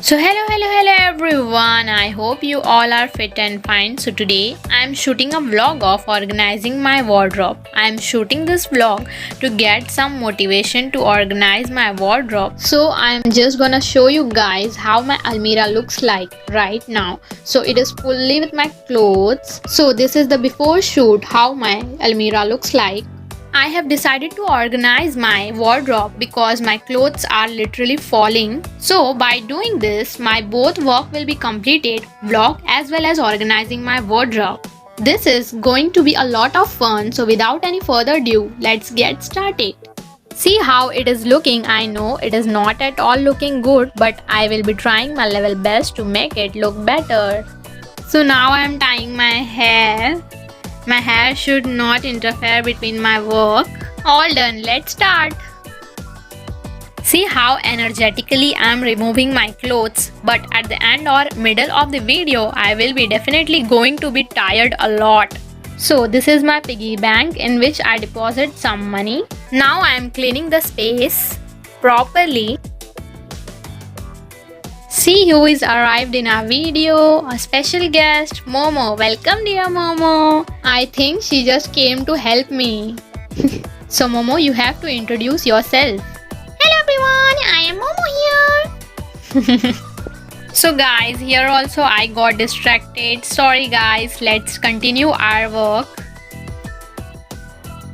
Hello everyone. I hope you all are fit and fine. So today I am shooting a vlog of organizing my wardrobe. I am shooting this vlog to get some motivation to organize my wardrobe. So I am just gonna show you guys how my almirah looks like right now. So it is fully with my clothes. So this is the before shoot how my almirah looks like. I have decided to organize my wardrobe because my clothes are literally falling. So by doing this, my both work will be completed, vlog as well as organizing my wardrobe. This is going to be a lot of fun, so without any further ado, let's get started. See how it is looking. I know it is not at all looking good, but I will be trying my level best to make it look better. So now I am tying my hair. My hair should not interfere between my work. All done, let's start. See how energetically I am removing my clothes, but at the end or middle of the video, I will be definitely going to be tired a lot. So this is my piggy bank in which I deposit some money. Now I am cleaning the space properly. See who is arrived in our video, a special guest, Momo. Welcome dear Momo. I think she just came to help me. So Momo, you have to introduce yourself. Hello everyone, I am Momo here. So guys, here also I got distracted. Sorry guys, let's continue our work.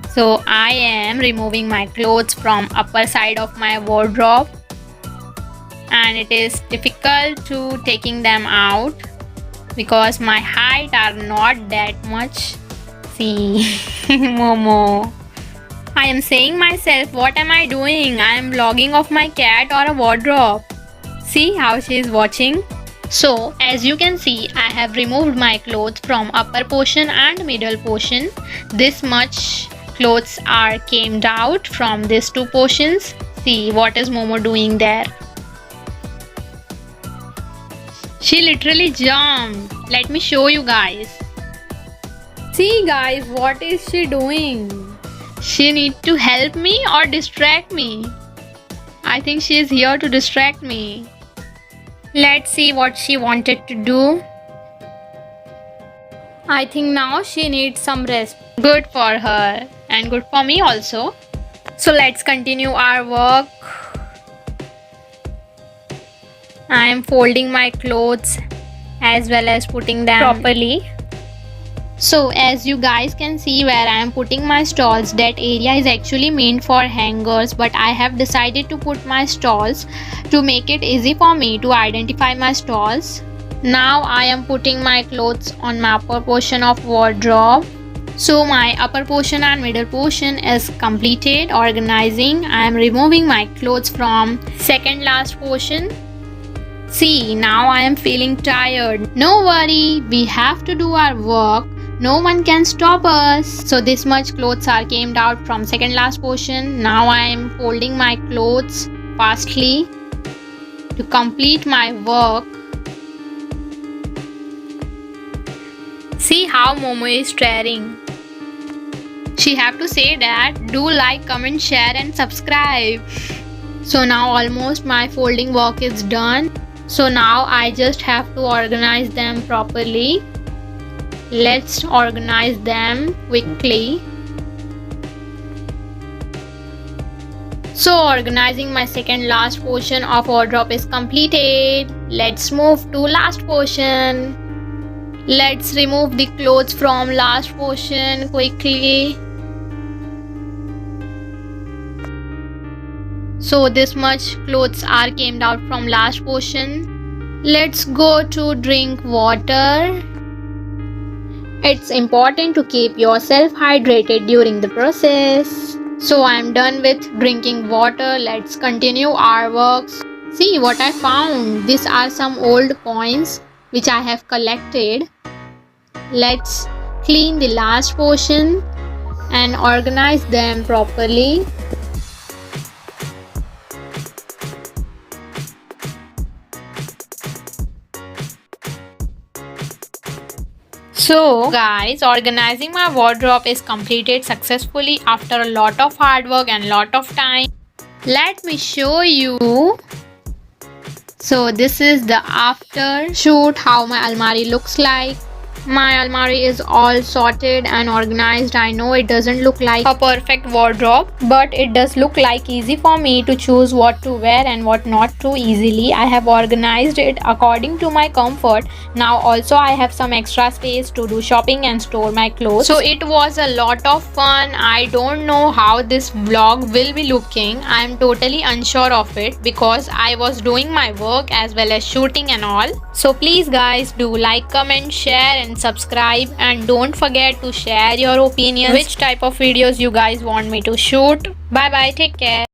So I am removing my clothes from upper side of my wardrobe. And it is difficult to taking them out because my height are not that much. See, Momo. I am saying myself, what am I doing? I am vlogging of my cat or a wardrobe. See how she is watching. So as you can see, I have removed my clothes from upper portion and middle portion. This much clothes are came out from these two portions. See what is Momo doing there. She literally jumped. Let me show you guys. See guys, what is she doing? She need to help me or distract me. I think she is here to distract me. Let's see what she wanted to do. I think now she needs some rest. Good for her and good for me also. So let's continue our work. I am folding my clothes as well as putting them properly. So as you guys can see where I am putting my stalls, that area is actually meant for hangers, but I have decided to put my stalls to make it easy for me to identify my stalls. Now I am putting my clothes on my upper portion of wardrobe. So my upper portion and middle portion is completed organizing. I am removing my clothes from second last portion. See, now I am feeling tired. No worry, we have to do our work. No one can stop us. So this much clothes are came out from second last portion. Now I am folding my clothes fastly to complete my work. See how Momo is staring. She have to say that do like, comment, share and subscribe. So now almost my folding work is done. So now I just have to organize them properly. Let's organize them quickly. So organizing my second last portion of wardrobe is completed. Let's move to last portion. Let's remove the clothes from last portion quickly. So this much clothes are came out from last portion. Let's go to drink water. It's important to keep yourself hydrated during the process. So I'm done with drinking water. Let's continue our works. See what I found. These are some old coins which I have collected. Let's clean the last portion and organize them properly. So guys, organizing my wardrobe is completed successfully after a lot of hard work and lot of time. Let me show you. So this is the after shoot, how my almari looks like. My almari is all sorted and organized. I know it doesn't look like a perfect wardrobe, but it does look like easy for me to choose what to wear and what not to easily. I have organized it according to my comfort. Now also I have some extra space to do shopping and store my clothes. So it was a lot of fun. I don't know how this vlog will be looking. I am totally unsure of it because I was doing my work as well as shooting and all. So please guys, do like, comment, share and subscribe, and don't forget to share your opinions, which type of videos you guys want me to shoot. Bye bye, take care.